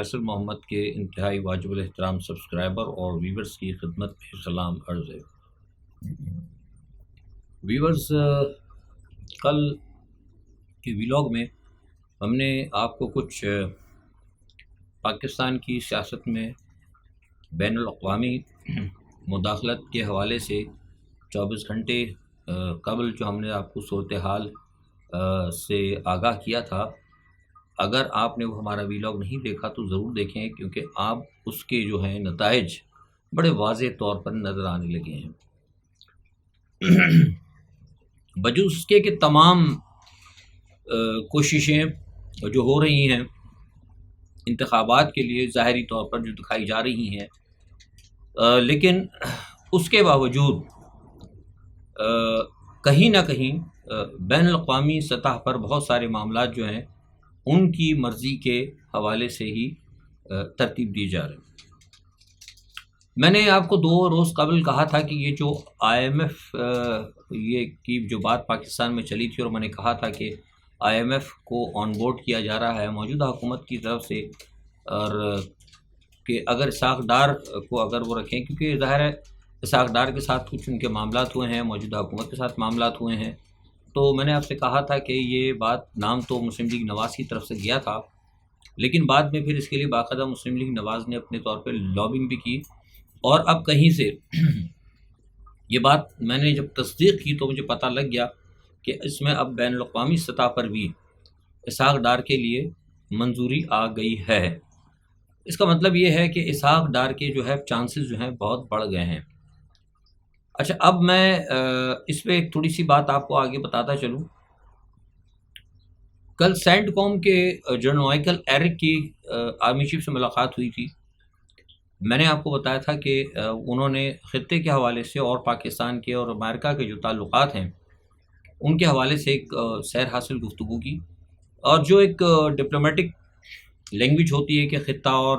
فیصل محمد کے انتہائی واجب الاحترام سبسکرائبر اور ویورز کی خدمت میں سلام عرض ہے۔ ویورز، کل کے ویلاگ میں ہم نے آپ کو کچھ پاکستان کی سیاست میں بین الاقوامی مداخلت کے حوالے سے 24 گھنٹے قبل جو ہم نے آپ کو صورتحال سے آگاہ کیا تھا، اگر آپ نے وہ ہمارا ویلاگ نہیں دیکھا تو ضرور دیکھیں، کیونکہ آپ اس کے جو ہیں نتائج بڑے واضح طور پر نظر آنے لگے ہیں۔ بجوز اس کے کہ تمام کوششیں جو ہو رہی ہیں انتخابات کے لیے ظاہری طور پر جو دکھائی جا رہی ہیں، لیکن اس کے باوجود کہیں نہ کہیں بین الاقوامی سطح پر بہت سارے معاملات جو ہیں ان کی مرضی کے حوالے سے ہی ترتیب دی جا رہی ہے۔ میں نے آپ کو 2 روز قبل کہا تھا کہ یہ جو IMF یہ کی جو بات پاکستان میں چلی تھی، اور میں نے کہا تھا کہ IMF کو آن بورڈ کیا جا رہا ہے موجودہ حکومت کی طرف سے، اور کہ اگر اسحاق ڈار کو اگر وہ رکھیں، کیونکہ ظاہر ہے اسحاق ڈار کے ساتھ کچھ ان کے معاملات ہوئے ہیں، موجودہ حکومت کے ساتھ معاملات ہوئے ہیں، تو میں نے آپ سے کہا تھا کہ یہ بات نام تو مسلم لیگ نواز کی طرف سے گیا تھا، لیکن بعد میں پھر اس کے لیے باقاعدہ مسلم لیگ نواز نے اپنے طور پہ لابنگ بھی کی، اور اب کہیں سے یہ بات میں نے جب تصدیق کی تو مجھے پتہ لگ گیا کہ اس میں اب بین الاقوامی سطح پر بھی اسحاق ڈار کے لیے منظوری آ گئی ہے۔ اس کا مطلب یہ ہے کہ اسحاق ڈار کے جو ہے چانسز جو ہیں بہت بڑھ گئے ہیں۔ اچھا، اب میں اس پہ ایک تھوڑی سی بات آپ کو آگے بتاتا چلوں۔ کل سینٹ کوم کے جنرل مائیکل ایرک کی آرمی چیف سے ملاقات ہوئی تھی۔ میں نے آپ کو بتایا تھا کہ انہوں نے خطے کے حوالے سے اور پاکستان کے اور امریکہ کے جو تعلقات ہیں ان کے حوالے سے ایک سیر حاصل گفتگو کی، اور جو ایک ڈپلومیٹک لینگویج ہوتی ہے کہ خطہ اور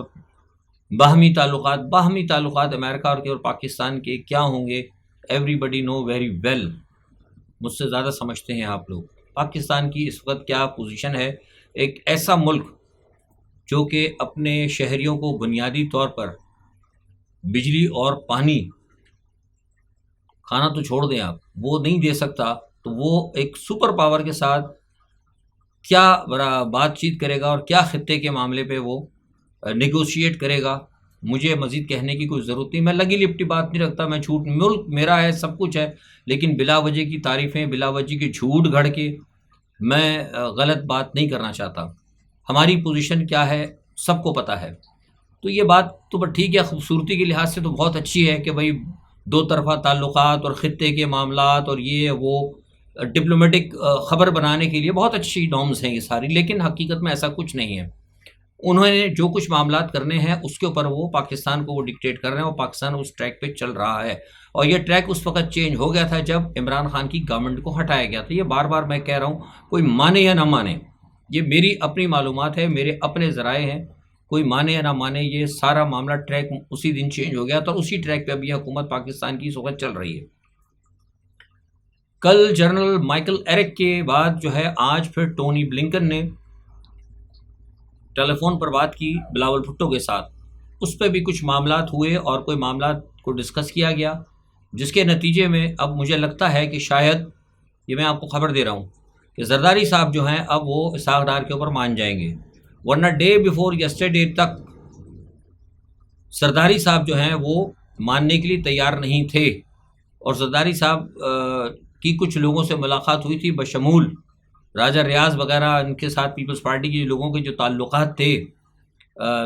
باہمی تعلقات امریکہ اور پاکستان کے کیا ہوں گے، ایوری بڈی نو ویری ویل، مجھ سے زیادہ سمجھتے ہیں آپ لوگ پاکستان کی اس وقت کیا پوزیشن ہے۔ ایک ایسا ملک جو کہ اپنے شہریوں کو بنیادی طور پر بجلی اور پانی، کھانا تو چھوڑ دیں آپ، وہ نہیں دے سکتا، تو وہ ایک سپر پاور کے ساتھ کیا بات چیت کرے گا اور کیا خطے کے معاملے پہ وہ نیگوشیٹ کرے گا، مجھے مزید کہنے کی کوئی ضرورت نہیں۔ میں لگی لپٹی بات نہیں رکھتا، میں جھوٹ، ملک میرا ہے، سب کچھ ہے، لیکن بلا وجہ کی تعریفیں، بلا وجہ کی جھوٹ گھڑ کے میں غلط بات نہیں کرنا چاہتا۔ ہماری پوزیشن کیا ہے سب کو پتہ ہے، تو یہ بات تو ٹھیک ہے، خوبصورتی کے لحاظ سے تو بہت اچھی ہے کہ بھائی 2 طرفہ تعلقات اور خطے کے معاملات اور یہ وہ ڈپلومیٹک خبر بنانے کے لیے بہت اچھی نارمز ہیں یہ ساری، لیکن حقیقت میں ایسا کچھ نہیں ہے۔ انہوں نے جو کچھ معاملات کرنے ہیں اس کے اوپر وہ پاکستان کو وہ ڈکٹیٹ کر رہے ہیں، اور پاکستان اس ٹریک پہ چل رہا ہے، اور یہ ٹریک اس وقت چینج ہو گیا تھا جب عمران خان کی گورنمنٹ کو ہٹایا گیا تھا۔ یہ بار بار میں کہہ رہا ہوں، کوئی مانے یا نہ مانے، یہ میری اپنی معلومات ہے، میرے اپنے ذرائع ہیں، کوئی مانے یا نہ مانے، یہ سارا معاملہ ٹریک اسی دن چینج ہو گیا تھا، اور اسی ٹریک پہ اب یہ حکومت پاکستان کی اس وقت چل رہی ہے۔ کل جنرل مائیکل ایرک کے بعد جو ہے آج پھر ٹونی بلنکن نے ٹیلی فون پر بات کی بلاول بھٹو کے ساتھ، اس پہ بھی کچھ معاملات ہوئے اور کوئی معاملات کو ڈسکس کیا گیا، جس کے نتیجے میں اب مجھے لگتا ہے کہ شاید یہ میں آپ کو خبر دے رہا ہوں کہ زرداری صاحب جو ہیں اب وہ اسحاق ڈار کے اوپر مان جائیں گے، ورنہ ڈے بیفور یسٹرڈے تک زرداری صاحب جو ہیں وہ ماننے کے لیے تیار نہیں تھے، اور زرداری صاحب کی کچھ لوگوں سے ملاقات ہوئی تھی بشمول راجہ ریاض وغیرہ، ان کے ساتھ پیپلز پارٹی کے لوگوں کے جو تعلقات تھے،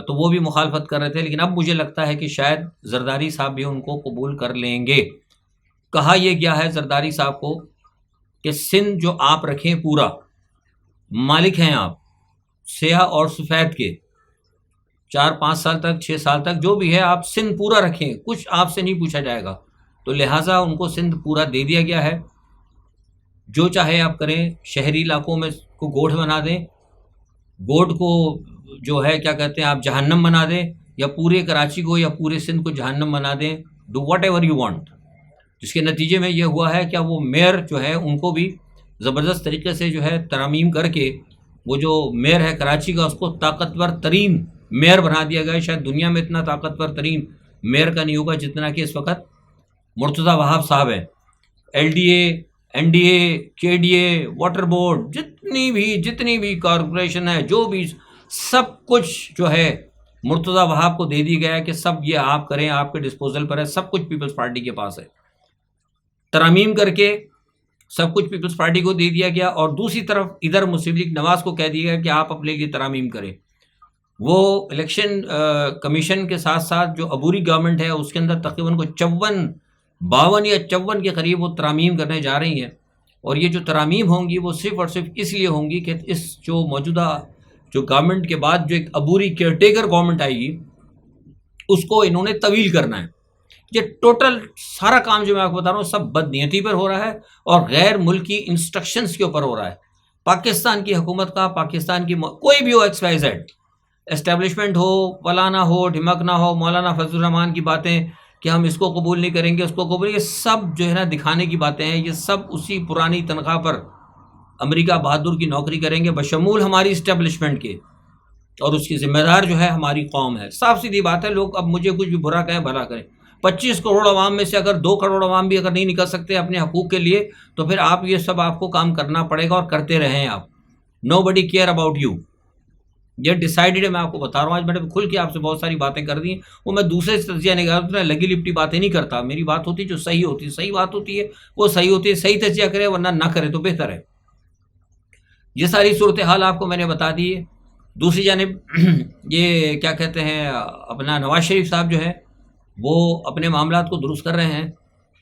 تو وہ بھی مخالفت کر رہے تھے، لیکن اب مجھے لگتا ہے کہ شاید زرداری صاحب بھی ان کو قبول کر لیں گے۔ کہا یہ گیا ہے زرداری صاحب کو کہ سندھ جو آپ رکھیں پورا، مالک ہیں آپ سیاہ اور سفید کے، 4-5 سال تک، 6 سال تک جو بھی ہے آپ سندھ پورا رکھیں، کچھ آپ سے نہیں پوچھا جائے گا، تو لہٰذا ان کو سندھ پورا دے دیا گیا ہے، جو چاہے آپ کریں، شہری علاقوں میں کو گوڑھ بنا دیں، گوڑھ کو جو ہے کیا کہتے ہیں آپ جہنم بنا دیں، یا پورے کراچی کو یا پورے سندھ کو جہنم بنا دیں، do what ever you want, جس کے نتیجے میں یہ ہوا ہے کہ وہ میئر جو ہے ان کو بھی زبردست طریقے سے جو ہے ترامیم کر کے وہ جو میئر ہے کراچی کا اس کو طاقتور ترین میئر بنا دیا گیا. شاید دنیا میں اتنا طاقتور ترین میئر کا نہیں ہوگا جتنا کہ اس وقت مرتضیٰ وہاب صاحب ہیں. LDA, NDA, KDA, water board, جتنی بھی کارپوریشن ہے، جو بھی سب کچھ جو ہے مرتضیٰ وہاب کو دے دی گیا ہے کہ سب یہ آپ کریں، آپ کے ڈسپوزل پر ہے. سب کچھ پیپلز پارٹی کے پاس ہے. ترامیم کر کے سب کچھ پیپلز پارٹی کو دے دیا گیا، اور دوسری طرف ادھر مسلم لیگ نواز کو کہہ دیا گیا کہ آپ اپنے لیے ترامیم کریں. وہ الیکشن کمیشن کے ساتھ ساتھ جو عبوری گورنمنٹ ہے اس کے اندر تقریباً کو 52 یا 54 کے قریب وہ ترامیم کرنے جا رہی ہیں. اور یہ جو ترامیم ہوں گی وہ صرف اور صرف اس لیے ہوں گی کہ اس جو موجودہ جو گورنمنٹ کے بعد جو ایک عبوری کیئر ٹیکر گورنمنٹ آئے گی اس کو انہوں نے طویل کرنا ہے. یہ ٹوٹل سارا کام جو میں آپ کو بتا رہا ہوں سب بدنیتی پر ہو رہا ہے اور غیر ملکی انسٹرکشنز کے اوپر ہو رہا ہے. پاکستان کی حکومت کا، پاکستان کی کوئی بھی ہو، XYZ اسٹیبلشمنٹ ہو، فلانا ہو، ڈھمکنا ہو، مولانا فضل الرحمان کی باتیں کہ ہم اس کو قبول نہیں کریں گے، اس کو قبول، یہ سب جو ہے نا دکھانے کی باتیں ہیں. یہ سب اسی پرانی تنخواہ پر امریکہ بہادر کی نوکری کریں گے بشمول ہماری اسٹیبلشمنٹ کے، اور اس کی ذمہ دار جو ہے ہماری قوم ہے. صاف سیدھی بات ہے. لوگ اب مجھے کچھ بھی برا کہیں بھلا کریں. 25 کروڑ عوام میں سے اگر 2 کروڑ عوام بھی اگر نہیں نکل سکتے اپنے حقوق کے لیے تو پھر آپ یہ سب آپ کو کام کرنا پڑے گا اور کرتے رہیں آپ. نو بڈی کیئر اباؤٹ یو. یہ ڈیسائیڈڈ ہے. میں آپ کو بتا رہا ہوں. آج میں نے کھل کے آپ سے بہت ساری باتیں کر دی ہیں. وہ میں دوسرے سے تجزیہ نہیں کرتا، لگی لپٹی باتیں نہیں کرتا. میری بات ہوتی ہے جو صحیح ہوتی ہے، صحیح بات ہوتی ہے وہ صحیح ہوتی ہے. صحیح تجزیہ کرے ورنہ نہ کرے تو بہتر ہے. یہ ساری صورتحال آپ کو میں نے بتا دی ہے. دوسری جانب یہ کیا کہتے ہیں اپنا نواز شریف صاحب جو ہے وہ اپنے معاملات کو درست کر رہے ہیں،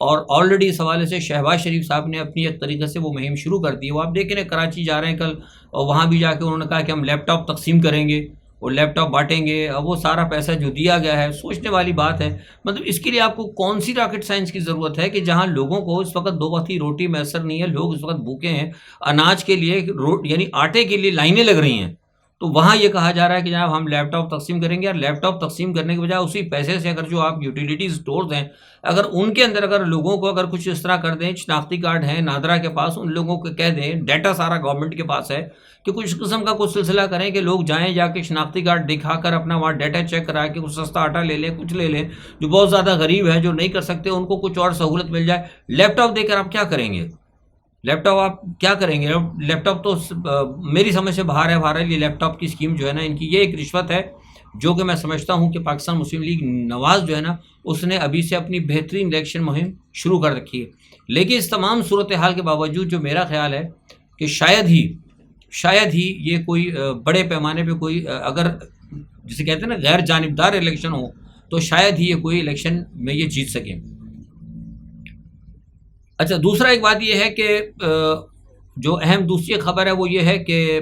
اور آلریڈی اس حوالے سے شہباز شریف صاحب نے اپنی ایک طریقے سے وہ مہم شروع کر دی ہے. وہ آپ دیکھ رہے ہیں کراچی جا رہے ہیں کل، اور وہاں بھی جا کے انہوں نے کہا کہ ہم لیپ ٹاپ تقسیم کریں گے اور لیپ ٹاپ بانٹیں گے. اب وہ سارا پیسہ جو دیا گیا ہے سوچنے والی بات ہے. مطلب اس کے لیے آپ کو کون سی راکٹ سائنس کی ضرورت ہے کہ جہاں لوگوں کو اس وقت 2 وقت کی روٹی میسر نہیں ہے، لوگ اس وقت بھوکے ہیں، اناج کے لیے یعنی آٹے کے لیے لائنیں لگ رہی ہیں، تو وہاں یہ کہا جا رہا ہے کہ جناب ہم لیپ ٹاپ تقسیم کریں گے. اور لیپ ٹاپ تقسیم کرنے کے بجائے اسی پیسے سے اگر جو آپ یوٹیلیٹی اسٹورز ہیں اگر ان کے اندر اگر لوگوں کو اگر کچھ اس طرح کر دیں، شناختی کارڈ ہیں نادرا کے پاس، ان لوگوں کو کہہ دیں، ڈیٹا سارا گورنمنٹ کے پاس ہے کہ کچھ قسم کا کچھ سلسلہ کریں کہ لوگ جائیں، جا کے شناختی کارڈ دکھا کر اپنا وہاں ڈیٹا چیک کرا کے کچھ سستا آٹا لے لیں، کچھ لے لیں. جو بہت زیادہ غریب ہے جو نہیں کر سکتے ان کو کچھ اور سہولت مل جائے. لیپ ٹاپ دے کر آپ کیا کریں گے؟ لیپ ٹاپ آپ کیا کریں گے؟ لیپ ٹاپ تو میری سمجھ سے باہر ہے. بہرحال یہ لیپ ٹاپ کی اسکیم جو ہے نا ان کی یہ ایک رشوت ہے جو کہ میں سمجھتا ہوں کہ پاکستان مسلم لیگ نواز جو ہے نا اس نے ابھی سے اپنی بہترین الیکشن مہم شروع کر رکھی ہے. لیکن اس تمام صورتحال کے باوجود جو میرا خیال ہے کہ شاید ہی یہ کوئی بڑے پیمانے پہ کوئی اگر جسے کہتے ہیں نا غیر جانبدار الیکشن ہو تو شاید ہی یہ کوئی الیکشن میں یہ جیت سکیں. اچھا، دوسرا ایک بات یہ ہے کہ جو اہم دوسری خبر ہے وہ یہ ہے کہ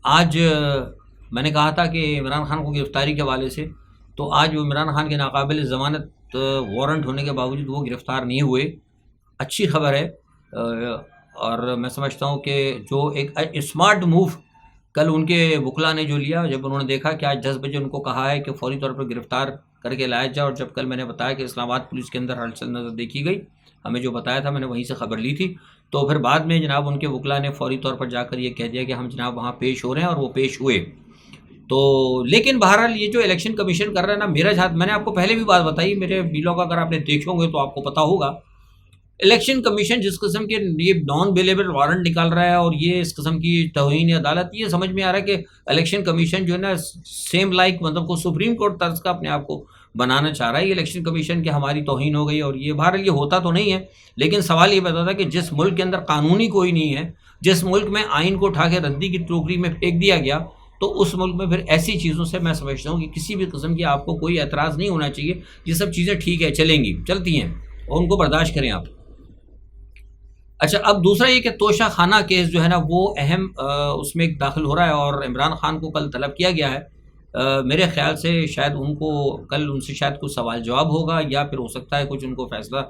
آج میں نے کہا تھا کہ عمران خان کو گرفتاری کے حوالے سے، تو آج وہ عمران خان کے ناقابل ضمانت وارنٹ ہونے کے باوجود وہ گرفتار نہیں ہوئے. اچھی خبر ہے، اور میں سمجھتا ہوں کہ جو ایک اسمارٹ موو کل ان کے وکلا نے جو لیا، جب انہوں نے دیکھا کہ آج 10 بجے ان کو کہا ہے کہ فوری طور پر گرفتار کر کے لایا جائے، اور جب کل میں نے بتایا کہ اسلام آباد پولیس کے اندر ہلچل نظر دیکھی گئی، ہمیں جو بتایا تھا میں نے وہیں سے خبر لی تھی، تو پھر بعد میں جناب ان کے وکلا نے فوری طور پر جا کر یہ کہہ دیا کہ ہم جناب وہاں پیش ہو رہے ہیں، اور وہ پیش ہوئے. تو لیکن بہرحال یہ جو الیکشن کمیشن کر رہا ہے نا، میرا جہاں میں نے آپ کو پہلے بھی بات بتائی، میرے ویلاگ اگر آپ نے دیکھے ہوں گے تو آپ کو پتا ہوگا، الیکشن کمیشن جس قسم کے یہ نان بیلیبل وارنٹ نکال رہا ہے اور یہ اس قسم کی توہین عدالت، یہ سمجھ میں آ رہا ہے کہ الیکشن کمیشن جو ہے نا سیم لائک مطلب کو سپریم کورٹ طرز کا اپنے آپ کو بنانا چاہ رہا ہے. یہ الیکشن کمیشن کی ہماری توہین ہو گئی، اور یہ بہرحال یہ ہوتا تو نہیں ہے، لیکن سوال یہ پیدا ہوتا ہے کہ جس ملک کے اندر قانونی کوئی نہیں ہے، جس ملک میں آئین کو اٹھا کے ردی کی ٹوکری میں پھینک دیا گیا، تو اس ملک میں پھر ایسی چیزوں سے میں سمجھتا ہوں کہ کسی بھی قسم کی آپ کو کوئی اعتراض نہیں ہونا چاہیے. یہ سب چیزیں ٹھیک ہے، چلیں گی، چلتی ہیں، اور ان کو برداشت کریں آپ. اچھا، اب دوسرا یہ کہ توشہ خانہ کیس جو ہے نا وہ اہم اس میں ایک داخل ہو رہا ہے، اور عمران خان کو کل طلب کیا گیا ہے. میرے خیال سے شاید ان کو کل ان سے شاید کچھ سوال جواب ہوگا، یا پھر ہو سکتا ہے کچھ ان کو فیصلہ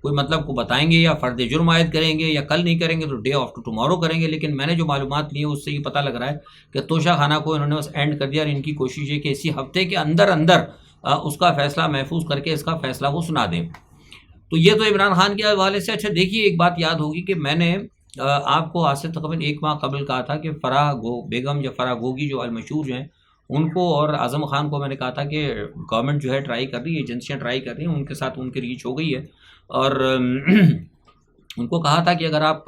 کوئی مطلب کو بتائیں گے، یا فرد جرم عائد کریں گے، یا کل نہیں کریں گے تو ڈے آفٹر ٹمارو کریں گے. لیکن میں نے جو معلومات لی ہیں اس سے یہ پتہ لگ رہا ہے کہ توشہ خانہ کو انہوں نے بس اینڈ کر دیا، اور ان کی کوشش ہے کہ اسی ہفتے کے اندر اس کا فیصلہ محفوظ کر کے اس کا فیصلہ وہ سنا دیں. تو یہ تو عمران خان کے حوالے سے. اچھا دیکھیے، ایک بات یاد ہوگی کہ میں نے آپ کو آج سے تقریباً 1 ماہ قبل کہا تھا کہ فرح بیگم یا فرح گوگی جو المشہور جو ہیں ان کو اور اعظم خان کو میں نے کہا تھا کہ گورنمنٹ جو ہے ٹرائی کر رہی ہے، ایجنسیاں ٹرائی کر رہی ہیں، ان کے ساتھ ان کی ریچ ہو گئی ہے، اور ان کو کہا تھا کہ اگر آپ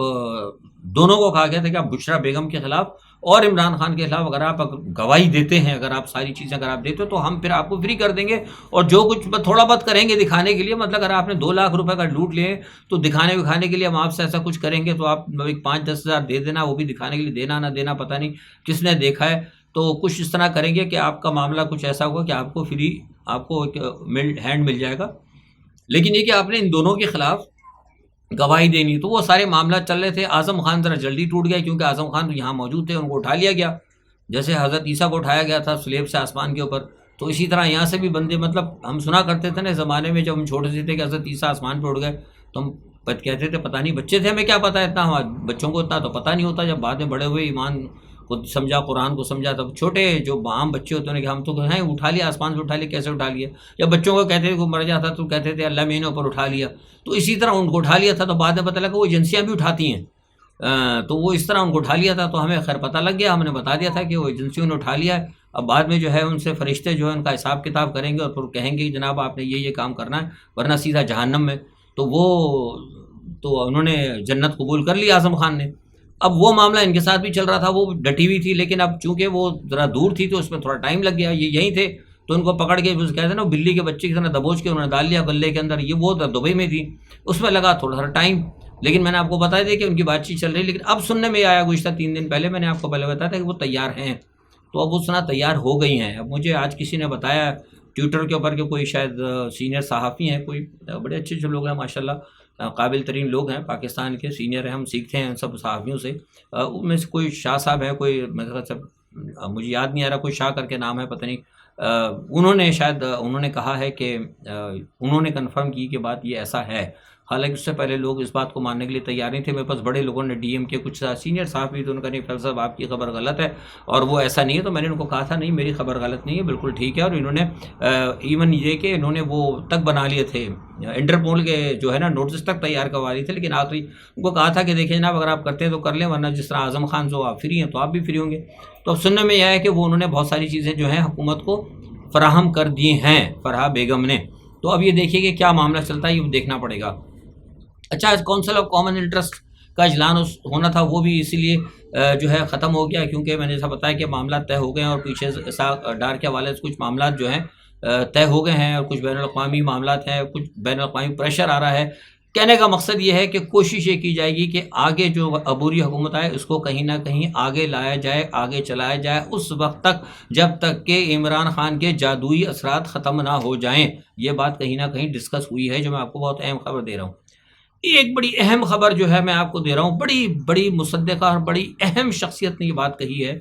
دونوں کو کہا گیا تھا کہ آپ بشرا بیگم کے خلاف اور عمران خان کے خلاف اگر آپ گواہی دیتے ہیں، اگر آپ ساری چیزیں اگر آپ دیتے ہو تو ہم پھر آپ کو فری کر دیں گے، اور جو کچھ تھوڑا بہت کریں گے دکھانے کے لیے، مطلب اگر آپ نے 2 لاکھ روپے کا لوٹ لیے تو دکھانے کے لیے ہم آپ سے ایسا کچھ کریں گے، تو آپ 5-10 ہزار دے دینا، وہ بھی دکھانے کے لیے، دینا نہ دینا پتہ نہیں کس نے دیکھا ہے، تو کچھ اس طرح کریں گے کہ آپ کا معاملہ کچھ ایسا ہوگا کہ آپ کو فری، آپ کو ایک ہینڈ مل جائے گا، لیکن یہ کہ آپ نے ان دونوں کے خلاف گواہی دینی۔ تو وہ سارے معاملات چل رہے تھے۔ اعظم خان ذرا جلدی ٹوٹ گئے کیونکہ اعظم خان یہاں موجود تھے، ان کو اٹھا لیا گیا، جیسے حضرت عیسیٰ کو اٹھایا گیا تھا سلیب سے آسمان کے اوپر، تو اسی طرح یہاں سے بھی بندے، مطلب ہم سنا کرتے تھے نا زمانے میں، جب ہم چھوٹے سے تھے کہ حضرت عیسیٰ آسمان پہ اٹھ گئے، تو ہم کہتے تھے پتہ نہیں، بچے تھے ہمیں کیا پتہ اتنا، بچوں کو اتنا تو پتہ نہیں ہوتا، جب بعد میں بڑے ہوئے ایمان کو سمجھا، قرآن کو سمجھا، تب چھوٹے جو عام بچے ہوتے ہیں کہ ہم تو ہیں اٹھا لیا، آسمان سے اٹھا لیا، کیسے اٹھا لیا، یا بچوں کو کہتے تھے کہ مر جاتا تو کہتے تھے اللہ میں نے اوپر اٹھا لیا، تو اسی طرح ان کو اٹھا لیا تھا، تو بعد میں پتہ لگا وہ ایجنسیاں بھی اٹھاتی ہیں، تو وہ اس طرح ان کو اٹھا لیا تھا، تو ہمیں خیر پتہ لگ گیا، ہم نے بتا دیا تھا کہ وہ ایجنسیوں نے اٹھا لیا ہے، اب بعد میں جو ہے ان سے فرشتے جو ہے ان کا حساب کتاب کریں گے، اور پھر کہیں گے کہ جناب آپ نے یہ کام کرنا ہے ورنہ سیدھا جہنم میں، تو وہ تو انہوں نے جنت قبول کر لی اعظم خان نے۔ اب وہ معاملہ ان کے ساتھ بھی چل رہا تھا، وہ ڈٹی ہوئی تھی، لیکن اب چونکہ وہ ذرا دور تھی تو اس میں تھوڑا ٹائم لگ گیا، یہ یہیں تھے تو ان کو پکڑ کے کہتے ہیں نا بلی کے بچے کی طرح دبوچ کے انہوں نے ڈال لیا گلے کے اندر، یہ وہ دبئی میں تھی، اس میں لگا تھوڑا سا ٹائم، لیکن میں نے آپ کو بتا دیا کہ ان کی بات چیت چل رہی ہے، لیکن اب سننے میں آیا گزشتہ 3 دن پہلے، میں نے آپ کو پہلے بتایا تھا کہ وہ تیار ہیں، تو اب وہ سنا تیار ہو گئی ہیں۔ اب مجھے آج کسی نے بتایا ٹویٹر کے اوپر کہ کوئی شاید سینئر صحافی ہیں، کوئی بڑے اچھے اچھے لوگ ہیں ماشاءاللہ، قابل ترین لوگ ہیں، پاکستان کے سینئر ہیں، ہم سیکھتے ہیں سب صحافیوں سے، ان میں سے کوئی شاہ صاحب ہے، کوئی مجھے یاد نہیں آ رہا، کوئی شاہ کر کے نام ہے پتہ نہیں، انہوں نے شاید انہوں نے کہا ہے کہ انہوں نے کنفرم کی کہ بات یہ ایسا ہے، حالانکہ اس سے پہلے لوگ اس بات کو ماننے کے لیے تیار نہیں تھے، میرے پاس بڑے لوگوں نے ڈی ایم کے کچھ سینئر صاحب بھی، تو انہوں نے کہا نہیں فیصل صاحب آپ کی خبر غلط ہے اور وہ ایسا نہیں ہے، تو میں نے ان کو کہا تھا نہیں میری خبر غلط نہیں ہے، بالکل ٹھیک ہے، اور انہوں نے ایون یہ کہ انہوں نے وہ تک بنا لیے تھے، انٹرپول کے جو ہے نا نوٹس تک تیار کروا لیے تھے، لیکن آخری ان کو کہا تھا کہ دیکھیں جناب اگر آپ کرتے ہیں تو کر لیں، ورنہ جس طرح اعظم خان جو آپ فری ہیں تو آپ بھی فری ہوں گے۔ تو اب سننے میں یہ ہے کہ وہ انہوں نے بہت ساری چیزیں جو ہیں حکومت کو فراہم کر دی ہیں فرحہ بیگم نے، تو اب یہ دیکھیے کہ کیا معاملہ چلتا ہے، یہ دیکھنا پڑے گا۔ اچھا، کونسل آف کامن انٹرسٹ کا اجلاس ہونا تھا، وہ بھی اسی لیے جو ہے ختم ہو گیا، کیونکہ میں نے جیسا بتایا کہ معاملات طے ہو گئے ہیں، اور پیچھے ڈار کے حوالے سے کچھ معاملات جو ہیں طے ہو گئے ہیں، اور کچھ بین الاقوامی معاملات ہیں، کچھ بین الاقوامی پریشر آ رہا ہے۔ کہنے کا مقصد یہ ہے کہ کوشش یہ کی جائے گی کہ آگے جو عبوری حکومت آئے اس کو کہیں نہ کہیں آگے لایا جائے، آگے چلایا جائے اس وقت تک جب تک کہ عمران خان کے جادوئی اثرات ختم نہ ہو جائیں۔ یہ بات کہیں نہ کہیں ڈسکس ہوئی ہے، جو میں آپ کو بہت اہم خبر دے رہا ہوں۔ ایک بڑی اہم خبر جو ہے میں آپ کو دے رہا ہوں، بڑی بڑی مصدقہ اور بڑی اہم شخصیت نے یہ بات کہی ہے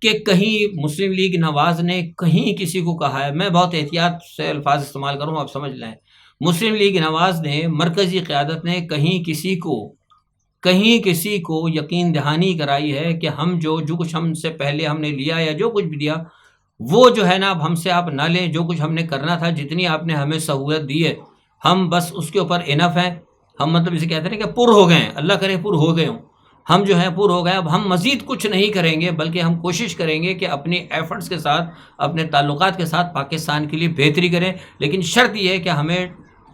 کہ کہیں مسلم لیگ نواز نے کہیں کسی کو کہا ہے، میں بہت احتیاط سے الفاظ استعمال کروں آپ سمجھ لیں، مسلم لیگ نواز نے، مرکزی قیادت نے کہیں کسی کو یقین دہانی کرائی ہے کہ ہم جو کچھ ہم سے پہلے ہم نے لیا یا جو کچھ بھی دیا وہ جو ہے نا اب ہم سے آپ نہ لیں، جو کچھ ہم نے کرنا تھا، جتنی آپ نے ہمیں سہولت دی ہے ہم بس اس کے اوپر انف ہیں، ہم مطلب اسے کہتے ہیں کہ پر ہو گئے ہیں، اللہ کرے پر ہو گئے ہوں، ہم جو ہیں پر ہو گئے، اب ہم مزید کچھ نہیں کریں گے، بلکہ ہم کوشش کریں گے کہ اپنی ایفرٹس کے ساتھ، اپنے تعلقات کے ساتھ پاکستان کے لیے بہتری کریں، لیکن شرط یہ ہے کہ ہمیں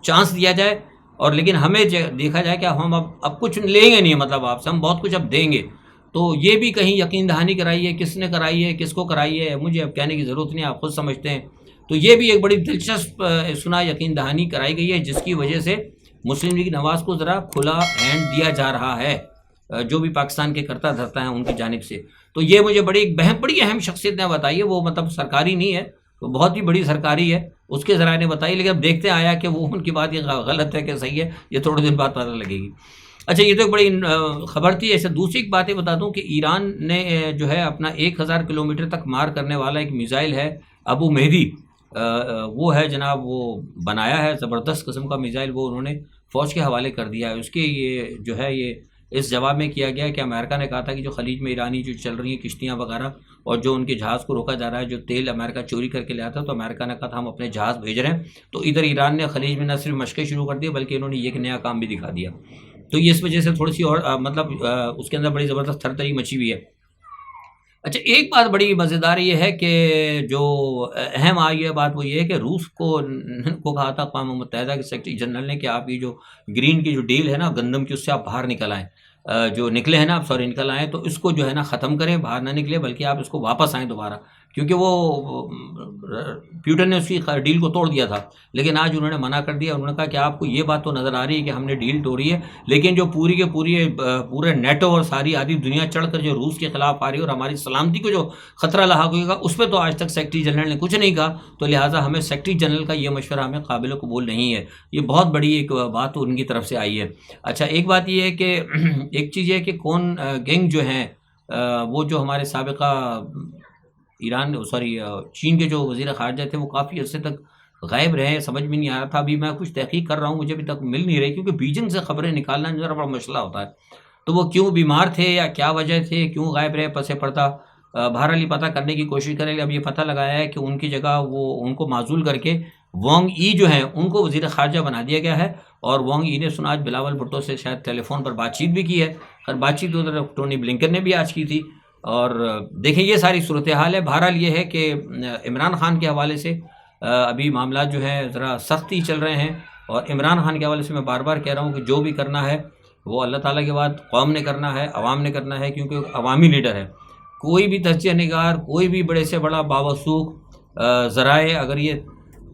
چانس دیا جائے، اور لیکن ہمیں دیکھا جائے کہ ہم اب کچھ لیں گے نہیں، مطلب آپ سے ہم بہت کچھ اب دیں گے۔ تو یہ بھی کہیں یقین دہانی کرائی ہے، کس نے کرائی ہے، کس کو کرائی ہے، مجھے اب کہنے کی ضرورت نہیں، آپ خود سمجھتے ہیں۔ تو یہ بھی ایک بڑی دلچسپ سنا یقین دہانی کرائی گئی ہے، جس کی وجہ سے مسلم لیگ نواز کو ذرا کھلا ہینڈ دیا جا رہا ہے، جو بھی پاکستان کے کرتا دھرتا ہیں ان کی جانب سے۔ تو یہ مجھے بڑی اہم شخصیت نے بتائی ہے، وہ مطلب سرکاری نہیں ہے، تو بہت ہی بڑی سرکاری ہے، اس کے ذرائع نے بتائی، لیکن اب دیکھتے آیا کہ وہ ان کی بات یہ غلط ہے کہ صحیح ہے، یہ تھوڑے دن بعد پتہ لگے گی۔ اچھا، یہ تو ایک بڑی خبر تھی۔ ایسے دوسری باتیں بتا دوں کہ ایران نے جو ہے اپنا 1000 کلومیٹر تک مار کرنے والا ایک میزائل ہے ابو مہدی، وہ ہے جناب، وہ بنایا ہے زبردست قسم کا میزائل، وہ انہوں نے فوج کے حوالے کر دیا ہے۔ اس کے یہ جو ہے یہ اس جواب میں کیا گیا کہ امریکہ نے کہا تھا کہ جو خلیج میں ایرانی جو چل رہی ہیں کشتیاں وغیرہ اور جو ان کے جہاز کو روکا جا رہا ہے، جو تیل امریکہ چوری کر کے لے آتا ہے، تو امریکہ نے کہا تھا ہم اپنے جہاز بھیج رہے ہیں، تو ادھر ایران نے خلیج میں نہ صرف مشقیں شروع کر دی بلکہ انہوں نے ایک نیا کام بھی دکھا دیا، تو یہ اس وجہ سے تھوڑی سی اور مطلب اس کے اندر بڑی زبردست تھر تری مچی ہوئی ہے۔ اچھا، ایک بات بڑی مزیدار یہ ہے کہ جو اہم آئی ہے بات وہ یہ ہے کہ روس کو کہا تھا اقوام متحدہ کے سیکرٹری جنرل نے کہ آپ یہ جو گرین کی جو ڈیل ہے نا گندم کی، اس سے آپ باہر نکل آئیں، جو نکلے ہیں نا آپ، سوری نکل آئیں، تو اس کو جو ہے نا ختم کریں، باہر نہ نکلے بلکہ آپ اس کو واپس آئیں دوبارہ، کیونکہ وہ پیوٹن نے اس کی ڈیل کو توڑ دیا تھا، لیکن آج انہوں نے منع کر دیا۔ انہوں نے کہا کہ آپ کو یہ بات تو نظر آ رہی ہے کہ ہم نے ڈیل توڑی ہے، لیکن جو پوری کے پورے نیٹو اور ساری آدھی دنیا چڑھ کر جو روس کے خلاف آ رہی ہے اور ہماری سلامتی کو جو خطرہ لاحق ہوگا، اس پہ تو آج تک سیکرٹری جنرل نے کچھ نہیں کہا، تو لہٰذا ہمیں سیکرٹری جنرل کا یہ مشورہ ہمیں قابل قبول نہیں ہے۔ یہ بہت بڑی ایک بات ان کی طرف سے آئی ہے۔ اچھا، ایک بات یہ ہے کہ ایک چیز یہ ہے کہ کون گینگ جو ہیں وہ جو ہمارے سابقہ چین کے جو وزیر خارجہ تھے وہ کافی عرصے تک غائب رہے، سمجھ میں نہیں آ رہا تھا۔ ابھی میں کچھ تحقیق کر رہا ہوں، مجھے ابھی تک مل نہیں رہی، کیونکہ بیجنگ سے خبریں نکالنا ذرا بڑا مسئلہ ہوتا ہے، تو وہ کیوں بیمار تھے یا کیا وجہ تھے، کیوں غائب رہے پس پردہ، بہرحال یہ پتہ کرنے کی کوشش کریں گے۔ اب یہ پتہ لگایا ہے کہ ان کی جگہ وہ ان کو معزول کر کے وانگ ای جو ہیں ان کو وزیر خارجہ بنا دیا گیا ہے، اور وانگ ای نے سنا آج بلاول بھٹو سے شاید ٹیلی فون پر بات چیت بھی کی ہے، اور بات چیت ادھر ٹونی بلنکن نے بھی آج کی تھی۔ اور دیکھیں یہ ساری صورتحال ہے۔ بہرحال یہ ہے کہ عمران خان کے حوالے سے ابھی معاملات جو ہیں ذرا سختی چل رہے ہیں، اور عمران خان کے حوالے سے میں بار بار کہہ رہا ہوں کہ جو بھی کرنا ہے وہ اللہ تعالیٰ کے بعد قوم نے کرنا ہے، عوام نے کرنا ہے، کیونکہ عوامی لیڈر ہے۔ کوئی بھی تجزیہ نگار، کوئی بھی بڑے سے بڑا باوثوق ذرائع اگر یہ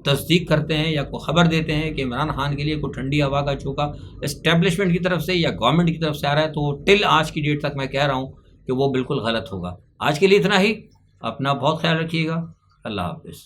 تصدیق کرتے ہیں یا کوئی خبر دیتے ہیں کہ عمران خان کے لیے کوئی ٹھنڈی ہوا کا جھونکا اسٹیبلشمنٹ کی طرف سے یا گورنمنٹ کی طرف سے آ رہا ہے، تو ٹل آج کی ڈیٹ تک میں کہہ رہا ہوں کہ وہ بالکل غلط ہوگا۔ آج کے لیے اتنا ہی، اپنا بہت خیال رکھیے گا، اللہ حافظ۔